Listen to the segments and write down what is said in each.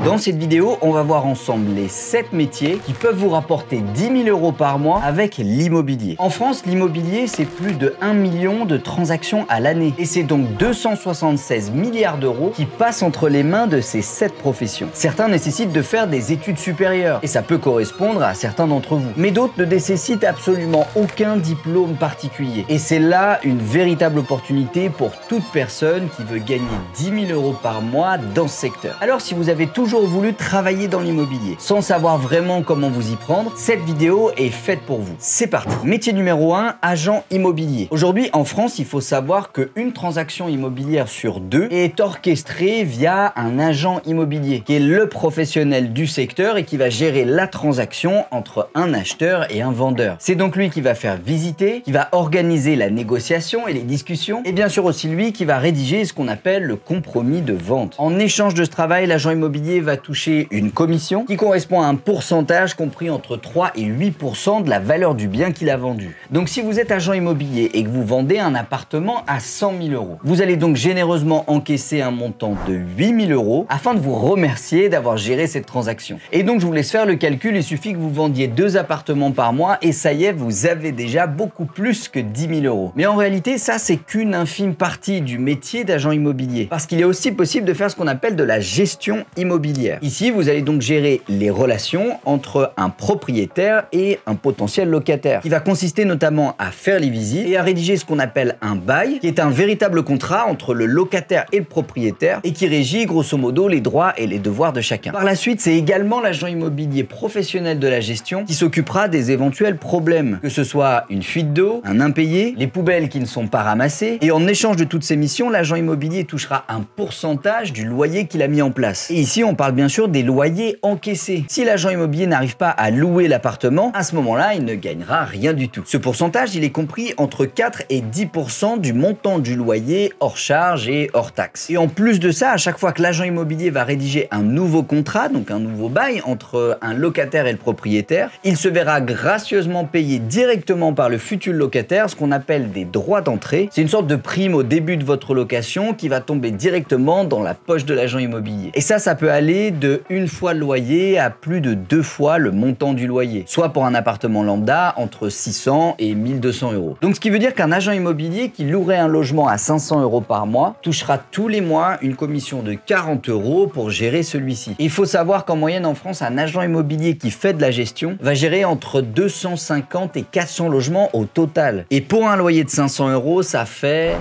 Dans cette vidéo, on va voir ensemble les 7 métiers qui peuvent vous rapporter 10 000 € par mois avec l'immobilier. En France, l'immobilier, c'est plus de 1 million de transactions à l'année. Et c'est donc 276 milliards d'euros qui passent entre les mains de ces 7 professions. Certains nécessitent de faire des études supérieures, et ça peut correspondre à certains d'entre vous. Mais d'autres ne nécessitent absolument aucun diplôme particulier. Et c'est là une véritable opportunité pour toute personne qui veut gagner 10 000 € par mois dans ce secteur. Alors si vous avez toujours voulu travailler dans l'immobilier sans savoir vraiment comment vous y prendre, cette vidéo est faite pour vous. C'est parti. Métier numéro 1, agent immobilier. Aujourd'hui en France, il faut savoir qu'une transaction immobilière sur 2 est orchestrée via un agent immobilier qui est le professionnel du secteur et qui va gérer la transaction entre un acheteur et un vendeur. C'est donc lui qui va faire visiter, qui va organiser la négociation et les discussions, et bien sûr aussi lui qui va rédiger ce qu'on appelle le compromis de vente. En échange de ce travail, l'agent immobilier va toucher une commission qui correspond à un pourcentage compris entre 3 et 8% de la valeur du bien qu'il a vendu. Donc si vous êtes agent immobilier et que vous vendez un appartement à 100 000 €, vous allez donc généreusement encaisser un montant de 8 000 € afin de vous remercier d'avoir géré cette transaction. Et donc je vous laisse faire le calcul, il suffit que vous vendiez 2 appartements par mois et ça y est, vous avez déjà beaucoup plus que 10 000 €. Mais en réalité, ça c'est qu'une infime partie du métier d'agent immobilier, parce qu'il est aussi possible de faire ce qu'on appelle de la gestion immobilière. Ici, vous allez donc gérer les relations entre un propriétaire et un potentiel locataire, qui va consister notamment à faire les visites et à rédiger ce qu'on appelle un bail, qui est un véritable contrat entre le locataire et le propriétaire et qui régit grosso modo les droits et les devoirs de chacun. Par la suite, c'est également l'agent immobilier professionnel de la gestion qui s'occupera des éventuels problèmes, que ce soit une fuite d'eau, un impayé, les poubelles qui ne sont pas ramassées, et en échange de toutes ces missions, l'agent immobilier touchera un pourcentage du loyer qu'il a mis en place. Et ici, on parle bien sûr des loyers encaissés. Si l'agent immobilier n'arrive pas à louer l'appartement, à ce moment-là, il ne gagnera rien du tout. Ce pourcentage, il est compris entre 4 et 10% du montant du loyer hors charges et hors taxes. Et en plus de ça, à chaque fois que l'agent immobilier va rédiger un nouveau contrat, donc un nouveau bail entre un locataire et le propriétaire, il se verra gracieusement payé directement par le futur locataire ce qu'on appelle des droits d'entrée. C'est une sorte de prime au début de votre location qui va tomber directement dans la poche de l'agent immobilier. Et ça peut aller de une fois le loyer à plus de 2 fois le montant du loyer, soit pour un appartement lambda entre 600 et 1200 €. Donc ce qui veut dire qu'un agent immobilier qui louerait un logement à 500 € par mois touchera tous les mois une commission de 40 € pour gérer celui-ci. Il faut savoir qu'en moyenne en France, un agent immobilier qui fait de la gestion va gérer entre 250 et 400 logements au total. Et pour un loyer de 500 €, ça fait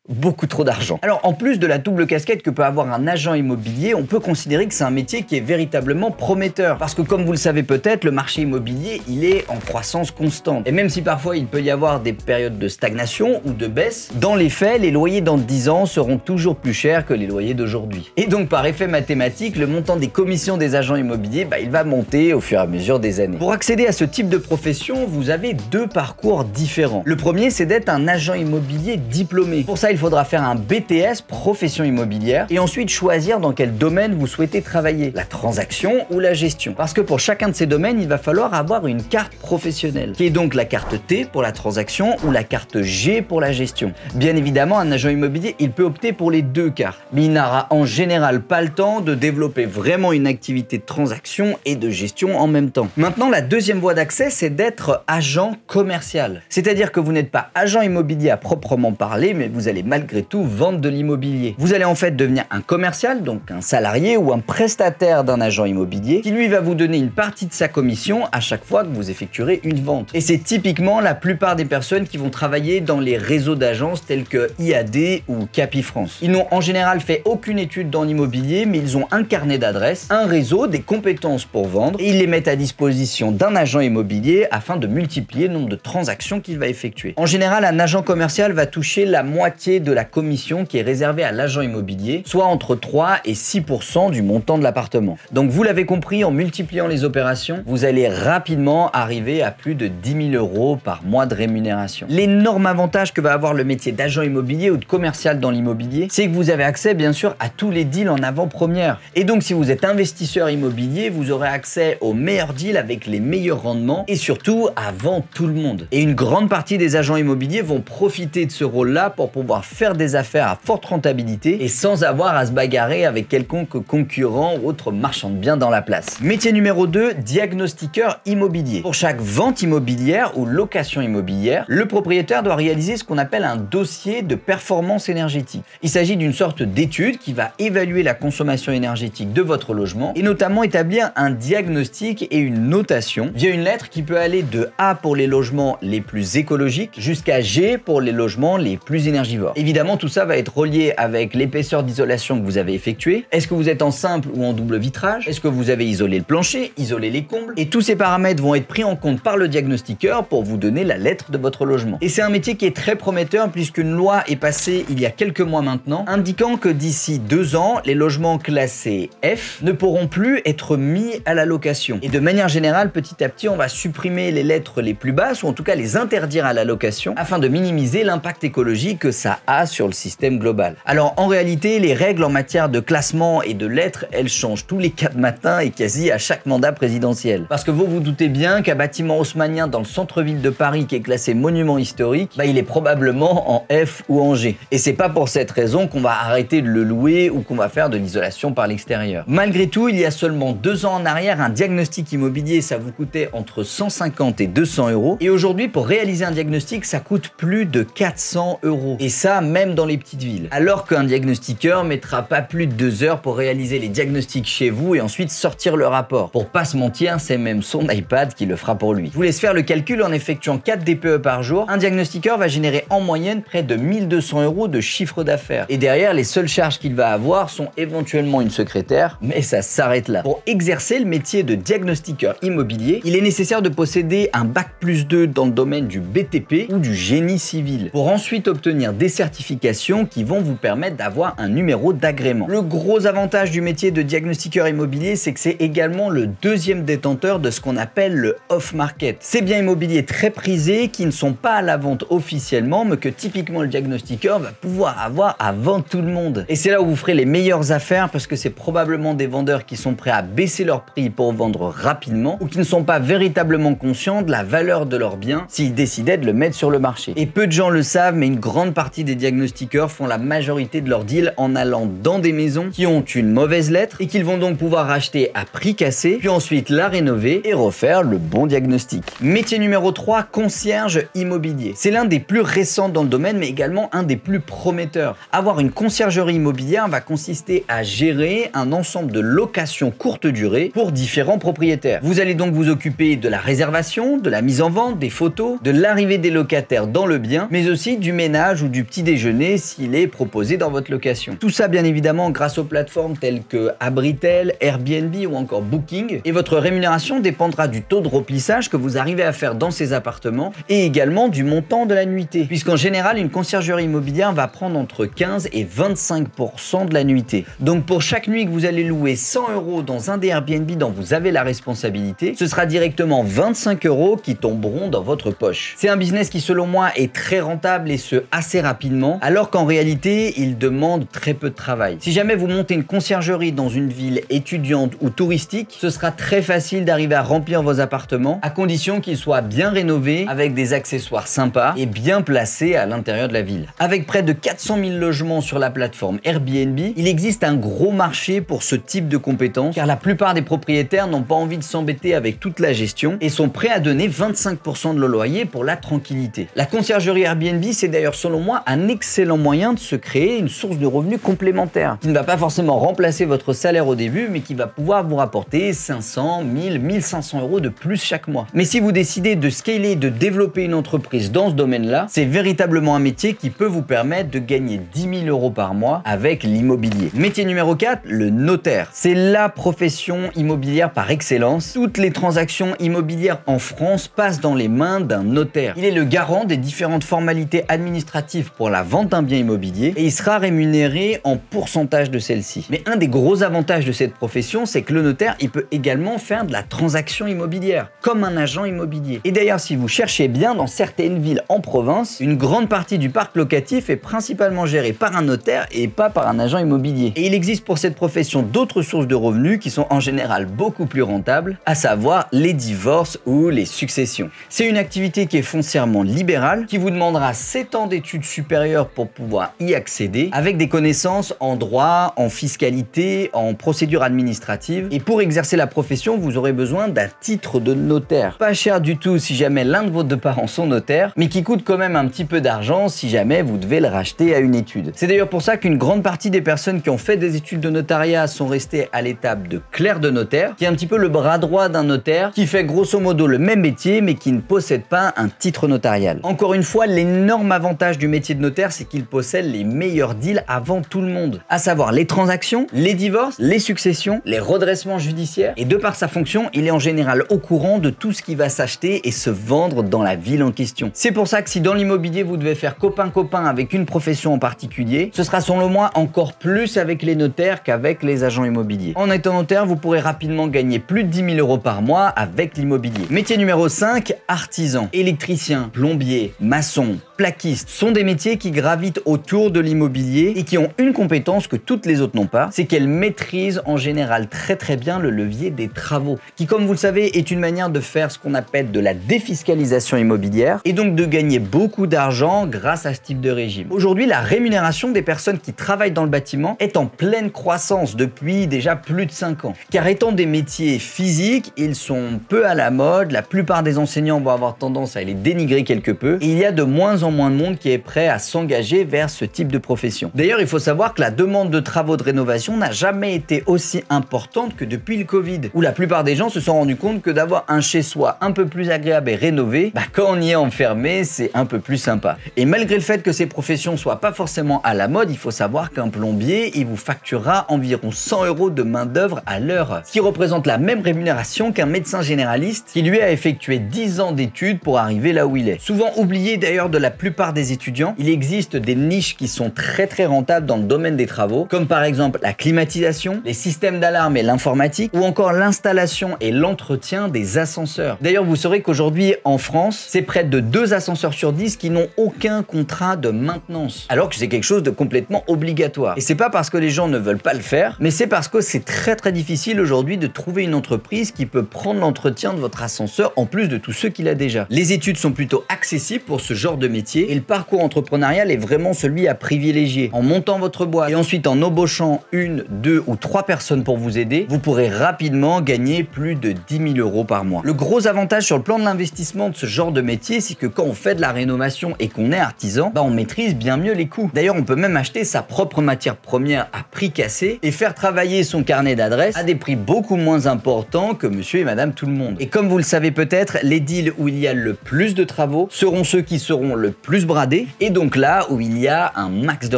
beaucoup trop d'argent. Alors en plus de la double casquette que peut avoir un agent immobilier, on peut considérer que c'est un métier qui est véritablement prometteur, parce que comme vous le savez peut-être, le marché immobilier il est en croissance constante, et même si parfois il peut y avoir des périodes de stagnation ou de baisse, dans les faits les loyers dans 10 ans seront toujours plus chers que les loyers d'aujourd'hui. Et donc par effet mathématique, le montant des commissions des agents immobiliers il va monter au fur et à mesure des années. Pour accéder à ce type de profession, vous avez 2 parcours différents. Le premier, c'est d'être un agent immobilier diplômé. Pour ça, il faudra faire un BTS profession immobilière et ensuite choisir dans quel domaine vous souhaitez travailler, la transaction ou la gestion. Parce que pour chacun de ces domaines, il va falloir avoir une carte professionnelle, qui est donc la carte T pour la transaction ou la carte G pour la gestion. Bien évidemment, un agent immobilier, il peut opter pour les 2 cartes, mais il n'aura en général pas le temps de développer vraiment une activité de transaction et de gestion en même temps. Maintenant, la deuxième voie d'accès, c'est d'être agent commercial. C'est-à-dire que vous n'êtes pas agent immobilier à proprement parler, mais vous allez malgré tout vendre de l'immobilier. Vous allez en fait devenir un commercial, donc un salarié ou un prestataire d'un agent immobilier qui lui va vous donner une partie de sa commission à chaque fois que vous effectuerez une vente. Et c'est typiquement la plupart des personnes qui vont travailler dans les réseaux d'agences tels que IAD ou Capifrance. Ils n'ont en général fait aucune étude dans l'immobilier, mais ils ont un carnet d'adresses, un réseau, des compétences pour vendre et ils les mettent à disposition d'un agent immobilier afin de multiplier le nombre de transactions qu'il va effectuer. En général, un agent commercial va toucher la moitié de la commission qui est réservée à l'agent immobilier, soit entre 3 et 6% du montant de l'appartement. Donc vous l'avez compris, en multipliant les opérations, vous allez rapidement arriver à plus de 10 000 € par mois de rémunération. L'énorme avantage que va avoir le métier d'agent immobilier ou de commercial dans l'immobilier, c'est que vous avez accès bien sûr à tous les deals en avant-première. Et donc si vous êtes investisseur immobilier, vous aurez accès aux meilleurs deals avec les meilleurs rendements et surtout avant tout le monde. Et une grande partie des agents immobiliers vont profiter de ce rôle-là pour pouvoir pouvoir faire des affaires à forte rentabilité et sans avoir à se bagarrer avec quelconque concurrent ou autre marchand de biens dans la place. Métier numéro 2, diagnostiqueur immobilier. Pour chaque vente immobilière ou location immobilière, le propriétaire doit réaliser ce qu'on appelle un dossier de performance énergétique. Il s'agit d'une sorte d'étude qui va évaluer la consommation énergétique de votre logement et notamment établir un diagnostic et une notation via une lettre qui peut aller de A pour les logements les plus écologiques jusqu'à G pour les logements les plus énergivores. Évidemment, tout ça va être relié avec l'épaisseur d'isolation que vous avez effectuée. Est-ce que vous êtes en simple ou en double vitrage? Est-ce que vous avez isolé le plancher, isolé les combles? Et tous ces paramètres vont être pris en compte par le diagnostiqueur pour vous donner la lettre de votre logement. Et c'est un métier qui est très prometteur puisqu'une loi est passée il y a quelques mois maintenant, indiquant que d'ici 2 ans, les logements classés F ne pourront plus être mis à la location. Et de manière générale, petit à petit, on va supprimer les lettres les plus basses ou en tout cas les interdire à la location afin de minimiser l'impact écologique que ça a sur le système global. Alors en réalité, les règles en matière de classement et de lettres, elles changent tous les 4 matins et quasi à chaque mandat présidentiel. Parce que vous vous doutez bien qu'un bâtiment haussmannien dans le centre-ville de Paris qui est classé monument historique, il est probablement en F ou en G. Et c'est pas pour cette raison qu'on va arrêter de le louer ou qu'on va faire de l'isolation par l'extérieur. Malgré tout, il y a seulement 2 ans en arrière, un diagnostic immobilier, ça vous coûtait entre 150 et 200 euros. Et aujourd'hui, pour réaliser un diagnostic, ça coûte plus de 400 euros. Et ça, même dans les petites villes. Alors qu'un diagnostiqueur mettra pas plus de 2 heures pour réaliser les diagnostics chez vous et ensuite sortir le rapport. Pour pas se mentir, c'est même son iPad qui le fera pour lui. Je vous laisse faire le calcul en effectuant 4 DPE par jour. Un diagnostiqueur va générer en moyenne près de 1200 euros de chiffre d'affaires. Et derrière, les seules charges qu'il va avoir sont éventuellement une secrétaire, mais ça s'arrête là. Pour exercer le métier de diagnostiqueur immobilier, il est nécessaire de posséder un bac+2 dans le domaine du BTP ou du génie civil, pour ensuite obtenir des certifications qui vont vous permettre d'avoir un numéro d'agrément. Le gros avantage du métier de diagnostiqueur immobilier, c'est que c'est également le deuxième détenteur de ce qu'on appelle le off-market. Ces biens immobiliers très prisés qui ne sont pas à la vente officiellement, mais que typiquement le diagnostiqueur va pouvoir avoir avant tout le monde. Et c'est là où vous ferez les meilleures affaires parce que c'est probablement des vendeurs qui sont prêts à baisser leur prix pour vendre rapidement ou qui ne sont pas véritablement conscients de la valeur de leur bien s'ils décidaient de le mettre sur le marché. Et peu de gens le savent, mais une grande partie des diagnostiqueurs font la majorité de leurs deals en allant dans des maisons qui ont une mauvaise lettre et qu'ils vont donc pouvoir acheter à prix cassé, puis ensuite la rénover et refaire le bon diagnostic. Métier numéro 3, concierge immobilier. C'est l'un des plus récents dans le domaine, mais également un des plus prometteurs. Avoir une conciergerie immobilière va consister à gérer un ensemble de locations courte durée pour différents propriétaires. Vous allez donc vous occuper de la réservation, de la mise en vente, des photos, de l'arrivée des locataires dans le bien, mais aussi du ménage ou du petit déjeuner s'il est proposé dans votre location. Tout ça bien évidemment grâce aux plateformes telles que Abritel, Airbnb ou encore Booking. Et votre rémunération dépendra du taux de remplissage que vous arrivez à faire dans ces appartements et également du montant de la nuitée. Puisqu'en général, une conciergerie immobilière va prendre entre 15 et 25% de la nuitée. Donc pour chaque nuit que vous allez louer 100 euros dans un des Airbnb dont vous avez la responsabilité, ce sera directement 25 euros qui tomberont dans votre poche. C'est un business qui selon moi est très rentable et ce assez rapidement, alors qu'en réalité, il demande très peu de travail. Si jamais vous montez une conciergerie dans une ville étudiante ou touristique, ce sera très facile d'arriver à remplir vos appartements à condition qu'ils soient bien rénovés avec des accessoires sympas et bien placés à l'intérieur de la ville. Avec près de 400 000 logements sur la plateforme Airbnb, il existe un gros marché pour ce type de compétences car la plupart des propriétaires n'ont pas envie de s'embêter avec toute la gestion et sont prêts à donner 25% de leur loyer pour la tranquillité. La conciergerie Airbnb, c'est d'ailleurs selon moi un excellent moyen de se créer une source de revenus complémentaire qui ne va pas forcément remplacer votre salaire au début mais qui va pouvoir vous rapporter 500, 1000, 1500 euros de plus chaque mois. Mais si vous décidez de scaler, de développer une entreprise dans ce domaine-là, c'est véritablement un métier qui peut vous permettre de gagner 10 000 euros par mois avec l'immobilier. Métier numéro 4, le notaire. C'est la profession immobilière par excellence. Toutes les transactions immobilières en France passent dans les mains d'un notaire. Il est le garant des différentes formalités administratives pour la vente d'un bien immobilier et il sera rémunéré en pourcentage de celle-ci. Mais un des gros avantages de cette profession, c'est que le notaire, il peut également faire de la transaction immobilière, comme un agent immobilier. Et d'ailleurs, si vous cherchez bien, dans certaines villes en province, une grande partie du parc locatif est principalement gérée par un notaire et pas par un agent immobilier. Et il existe pour cette profession d'autres sources de revenus qui sont en général beaucoup plus rentables, à savoir les divorces ou les successions. C'est une activité qui est foncièrement libérale, qui vous demandera 7 ans d'études supérieures supérieur pour pouvoir y accéder, avec des connaissances en droit, en fiscalité, en procédure administrative. Et pour exercer la profession, vous aurez besoin d'un titre de notaire. Pas cher du tout si jamais l'un de vos deux parents sont notaires, mais qui coûte quand même un petit peu d'argent si jamais vous devez le racheter à une étude. C'est d'ailleurs pour ça qu'une grande partie des personnes qui ont fait des études de notariat sont restées à l'étape de clerc de notaire, qui est un petit peu le bras droit d'un notaire, qui fait grosso modo le même métier, mais qui ne possède pas un titre notarial. Encore une fois, l'énorme avantage du métier de notaire, c'est qu'il possède les meilleurs deals avant tout le monde, à savoir les transactions, les divorces, les successions, les redressements judiciaires, et de par sa fonction, il est en général au courant de tout ce qui va s'acheter et se vendre dans la ville en question. C'est pour ça que si dans l'immobilier vous devez faire copain-copain avec une profession en particulier, ce sera selon moi encore plus avec les notaires qu'avec les agents immobiliers. En étant notaire, vous pourrez rapidement gagner plus de 10 000 € par mois avec l'immobilier. Métier numéro 5, artisan. Électricien, plombier, maçon, plaquiste sont des métiers qui gravitent autour de l'immobilier et qui ont une compétence que toutes les autres n'ont pas, c'est qu'elles maîtrisent en général très bien le levier des travaux, qui comme vous le savez est une manière de faire ce qu'on appelle de la défiscalisation immobilière et donc de gagner beaucoup d'argent grâce à ce type de régime. Aujourd'hui, la rémunération des personnes qui travaillent dans le bâtiment est en pleine croissance depuis déjà plus de 5 ans. Car étant des métiers physiques, ils sont peu à la mode, la plupart des enseignants vont avoir tendance à les dénigrer quelque peu et il y a de moins en moins de monde qui est prêt à s'engager vers ce type de profession. D'ailleurs, il faut savoir que la demande de travaux de rénovation n'a jamais été aussi importante que depuis le Covid, où la plupart des gens se sont rendus compte que d'avoir un chez-soi un peu plus agréable et rénové, quand on y est enfermé, c'est un peu plus sympa. Et malgré le fait que ces professions soient pas forcément à la mode, il faut savoir qu'un plombier, il vous facturera environ 100 € de main d'œuvre à l'heure, ce qui représente la même rémunération qu'un médecin généraliste qui lui a effectué 10 ans d'études pour arriver là où il est. Souvent oublié d'ailleurs de la plupart des étudiants, il existe des niches qui sont très rentables dans le domaine des travaux, comme par exemple la climatisation, les systèmes d'alarme et l'informatique, ou encore l'installation et l'entretien des ascenseurs. D'ailleurs, vous saurez qu'aujourd'hui en France, c'est près de 2 ascenseurs sur 10 qui n'ont aucun contrat de maintenance, alors que c'est quelque chose de complètement obligatoire. Et c'est pas parce que les gens ne veulent pas le faire, mais c'est parce que c'est très difficile aujourd'hui de trouver une entreprise qui peut prendre l'entretien de votre ascenseur en plus de tous ceux qu'il a déjà. Les études sont plutôt accessibles pour ce genre de métier et le parcours entrepreneurial est vraiment celui à privilégier. En montant votre boîte et ensuite en embauchant 1, 2 ou 3 personnes pour vous aider, vous pourrez rapidement gagner plus de 10 000 € par mois. Le gros avantage sur le plan de l'investissement de ce genre de métier, c'est que quand on fait de la rénovation et qu'on est artisan, on maîtrise bien mieux les coûts. D'ailleurs, on peut même acheter sa propre matière première à prix cassé et faire travailler son carnet d'adresses à des prix beaucoup moins importants que monsieur et madame tout le monde. Et comme vous le savez peut-être, les deals où il y a le plus de travaux seront ceux qui seront le plus bradés et donc là où il y a un max de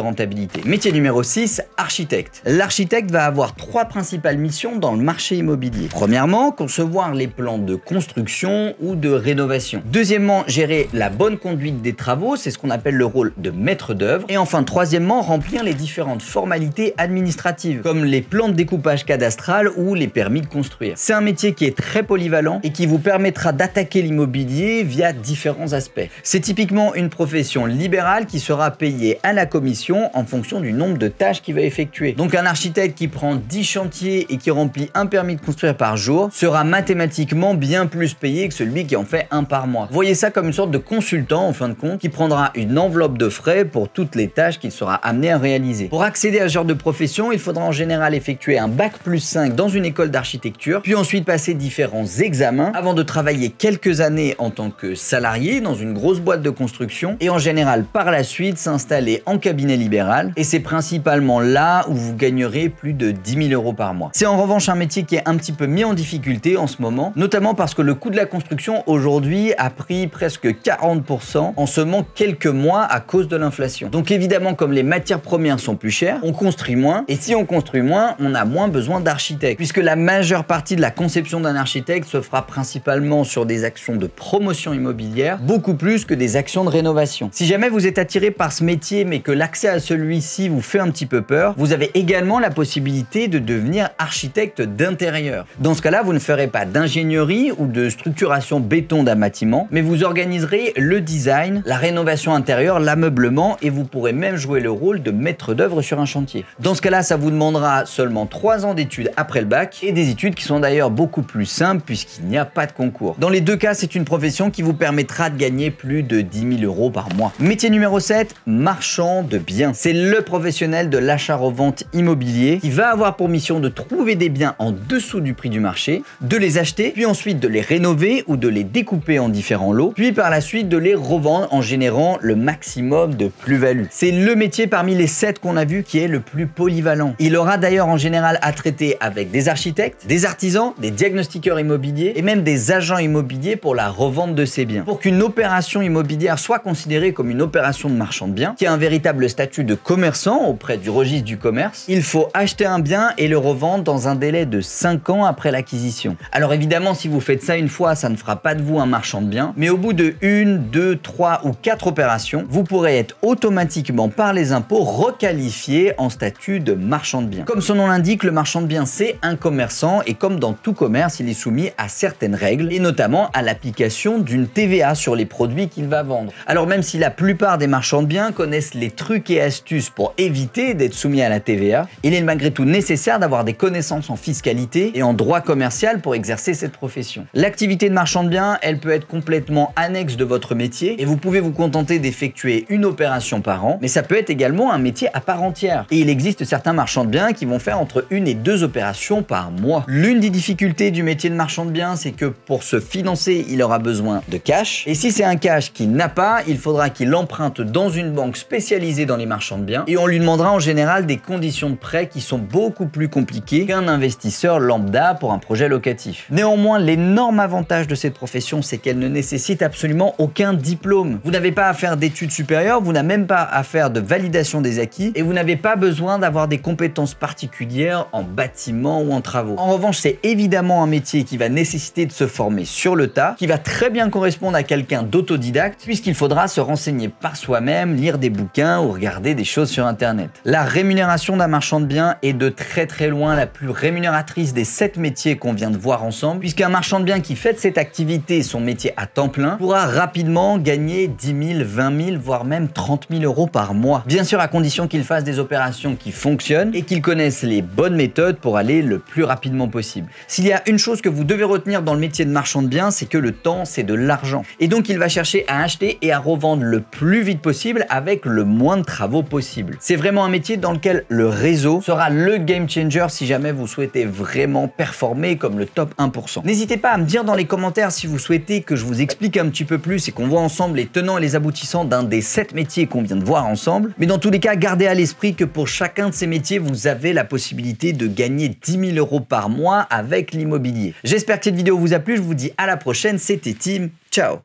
rentabilité. Métier numéro 6, architecte. L'architecte va avoir 3 principales missions dans le marché immobilier. Premièrement, concevoir les plans de construction ou de rénovation. Deuxièmement, gérer la bonne conduite des travaux, c'est ce qu'on appelle le rôle de maître d'œuvre. Et enfin, troisièmement, remplir les différentes formalités administratives, comme les plans de découpage cadastral ou les permis de construire. C'est un métier qui est très polyvalent et qui vous permettra d'attaquer l'immobilier via différents aspects. C'est typiquement une profession libérale qui sera payée à la commission en fonction du nombre de tâches qu'il va effectuer. Donc un architecte qui prend 10 chantiers et qui remplit un permis de construire par jour sera mathématiquement bien plus payé que celui qui en fait un par mois. Voyez ça comme une sorte de consultant en fin de compte qui prendra une enveloppe de frais pour toutes les tâches qu'il sera amené à réaliser. Pour accéder à ce genre de profession, il faudra en général effectuer un bac+5 dans une école d'architecture, puis ensuite passer différents examens avant de travailler quelques années en tant que salarié dans une grosse boîte de construction et en général par la suite s'installer en cabinet libéral, et c'est principalement là où vous gagnerez plus de 10 000 € par mois. C'est en revanche un métier qui est un petit peu mis en difficulté en ce moment, notamment parce que le coût de la construction aujourd'hui a pris presque 40% en seulement quelques mois à cause de l'inflation. Donc évidemment, comme les matières premières sont plus chères, on construit moins, et si on construit moins, on a moins besoin d'architectes, puisque la majeure partie de la conception d'un architecte se fera principalement sur des actions de promotion immobilière, beaucoup plus que des actions de rénovation. Si jamais vous êtes attiré par ce métier mais que l'accès à celui-ci vous fait un petit peu peur, vous avez également la possibilité de devenir architecte d'intérieur. Dans ce cas-là, vous ne ferez pas d'ingénierie ou de structuration béton d'un bâtiment, mais vous organiserez le design, la rénovation intérieure, l'ameublement, et vous pourrez même jouer le rôle de maître d'œuvre sur un chantier. Dans ce cas-là, ça vous demandera seulement 3 ans d'études après le bac, et des études qui sont d'ailleurs beaucoup plus simples puisqu'il n'y a pas de concours. Dans les deux cas, c'est une profession qui vous permettra de gagner plus de 10 000 € par mois. Métier numéro 7, marchand de biens. C'est le professionnel de l'achat-revente immobilier qui va avoir pour mission de trouver des biens en dessous du prix du marché, de les acheter, puis ensuite de les rénover ou de les découper en différents lots, puis par la suite de les revendre en générant le maximum de plus-value. C'est le métier parmi les 7 qu'on a vu qui est le plus polyvalent. Il aura d'ailleurs en général à traiter avec des architectes, des artisans, des diagnostiqueurs immobiliers et même des agents immobiliers pour la revente de ces biens. Pour qu'une opération immobilière soit considérée comme une opération de marchand de biens, qui a un véritable statut de commerçant auprès du registre du commerce, il faut acheter un bien et le revendre dans un délai de 5 ans après l'acquisition. Alors évidemment, si vous faites ça une fois, ça ne fera pas de vous un marchand de biens, mais au bout de 1, 2, 3 ou 4 opérations, vous pourrez être automatiquement par les impôts requalifié en statut de marchand de biens. Comme son nom l'indique, le marchand de biens c'est un commerçant et comme dans tout commerce, il est soumis à certaines règles et notamment à l'application d'une TVA sur les produits qu'il va vendre. Alors même si la plupart des marchands de biens connaissent les trucs et astuces pour éviter d'être soumis à la TVA, il est malgré tout nécessaire d'avoir des connaissances en fiscalité et en droit commercial pour exercer cette profession. L'activité de marchand de biens, elle peut être complètement annexe de votre métier et vous pouvez vous contenter d'effectuer une opération par an, mais ça peut être également un métier à part entière. Et il existe certains marchands de biens qui vont faire entre 1 et 2 opérations par mois. L'une des difficultés du métier de marchand de biens, c'est que pour se financer, il aura besoin de cash. Et si c'est un cash qu'il n'a pas, il faudra qu'il emprunte dans une banque spécialisée dans les marchands de biens et on lui demandera en général des conditions de prêt qui sont beaucoup plus compliquées qu'un investisseur lambda pour un projet locatif. Néanmoins, l'énorme avantage de cette profession, c'est qu'elle ne nécessite absolument aucun diplôme. Vous n'avez pas à faire d'études supérieures, vous n'avez même pas à faire de validation des acquis et vous n'avez pas besoin d'avoir des compétences particulières en bâtiment ou en travaux. En revanche, c'est évidemment un métier qui va nécessiter de se former sur le tas, qui va très bien correspondre à quelqu'un d'autodidacte puisqu'il faudra se renseigner par soi-même, lire des bouquins ou regarder des choses sur internet. La rémunération d'un marchand de biens est de très loin la plus rémunératrice des 7 métiers qu'on vient de voir ensemble, puisqu'un marchand de biens qui fait de cette activité son métier à temps plein pourra rapidement gagner 10 000, 20 000, voire même 30 000 € par mois. Bien sûr, à condition qu'il fasse des opérations qui fonctionnent et qu'il connaisse les bonnes méthodes pour aller le plus rapidement possible. S'il y a une chose que vous devez retenir dans le métier de marchand de biens, c'est que le temps, c'est de l'argent. Et donc, il va chercher à acheter et à revendre le plus vite possible avec le moins de travaux possible. C'est vraiment un métier dans lequel le réseau sera le game changer si jamais vous souhaitez vraiment performer comme le top 1%. N'hésitez pas à me dire dans les commentaires si vous souhaitez que je vous explique un petit peu plus et qu'on voit ensemble les tenants et les aboutissants d'un des 7 métiers qu'on vient de voir ensemble. Mais dans tous les cas, gardez à l'esprit que pour chacun de ces métiers, vous avez la possibilité de gagner 10 000 € par mois avec l'immobilier. J'espère que cette vidéo vous a plu, je vous dis à la prochaine, c'était Tim, ciao!